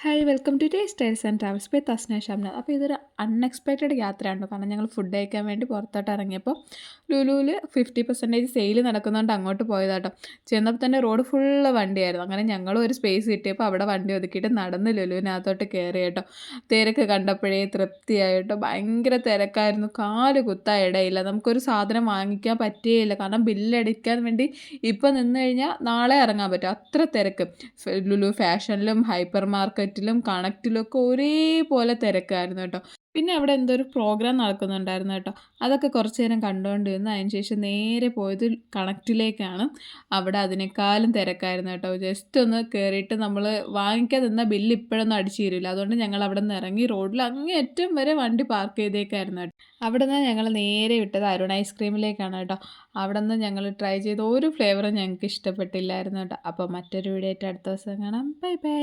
Hi welcome to Tastyles and travels by Thasna Shamnath. അപ്പോൾ ഇതൊരു unexpected യാത്രയാണ്. കാരണം ഞങ്ങൾ ഫുഡ് കഴിക്കാൻ വേണ്ടി പുറത്തോട്ട് ഇറങ്ങിയപ്പോൾ ലുലുവിൽ 50% സെയിൽ നടക്കുന്നതുകൊണ്ട് അങ്ങോട്ട് പോയതാട്ടോ. ചെന്നപ്പോൾ തന്നെ റോഡ് ഫുള്ള് വണ്ടിയായിരുന്നു. അങ്ങനെ ഞങ്ങളും ഒരു സ്പേസ് കിട്ടിയപ്പോൾ അവിടെ വണ്ടി ഒതുക്കിയിട്ട് നടന്ന് ലുലുവിനകത്തോട്ട് കയറി കേട്ടോ. തിരക്ക് കണ്ടപ്പോഴേ തൃപ്തിയായിട്ടോ. ഭയങ്കര തിരക്കായിരുന്നു, കാല് കുത്താൻ ഇടയില്ല. നമുക്കൊരു സാധനം വാങ്ങിക്കാൻ പറ്റുകയില്ല, കാരണം ബില്ലടിക്കാൻ വേണ്ടി ഇപ്പം നിന്ന് കഴിഞ്ഞാൽ നാളെ ഇറങ്ങാൻ പറ്റും, അത്ര തിരക്ക്. ലുലു ഫാഷനിലും ഹൈപ്പർ മാർക്കറ്റിലും കണക്റ്റിലും ഒക്കെ ഒരേപോലെ തിരക്കായിരുന്നു കേട്ടോ. പിന്നെ അവിടെ എന്തോ ഒരു പ്രോഗ്രാം നടക്കുന്നുണ്ടായിരുന്നു കേട്ടോ. അതൊക്കെ കുറച്ച് നേരം കണ്ടുകൊണ്ടിരുന്നു. അതിന് ശേഷം നേരെ പോയത് കണക്റ്റിലേക്കാണ്. അവിടെ അതിനേക്കാളും തിരക്കായിരുന്നു കേട്ടോ. ജസ്റ്റ് ഒന്ന് കയറിയിട്ട് നമ്മൾ വാങ്ങിക്കാൻ നിന്ന ബില്ല് ഇപ്പോഴൊന്നും അടിച്ചു തരില്ല. അതുകൊണ്ട് ഞങ്ങൾ അവിടെ നിന്ന് ഇറങ്ങി റോഡിൽ അങ്ങേയറ്റം വരെ വണ്ടി പാർക്ക് ചെയ്തേക്കായിരുന്നു കേട്ടോ. അവിടെ നിന്ന് ഞങ്ങൾ നേരെ വിട്ടത് അരുൺ ഐസ്ക്രീമിലേക്കാണ് കേട്ടോ. അവിടെ നിന്ന് ഞങ്ങൾ ട്രൈ ചെയ്ത ഒരു ഫ്ലേവറും ഞങ്ങൾക്ക് ഇഷ്ടപ്പെട്ടില്ലായിരുന്നു കേട്ടോ. അപ്പോൾ മറ്റൊരു വീഡിയോ ആയിട്ട് അടുത്ത ദിവസം കാണാം. Bye bye.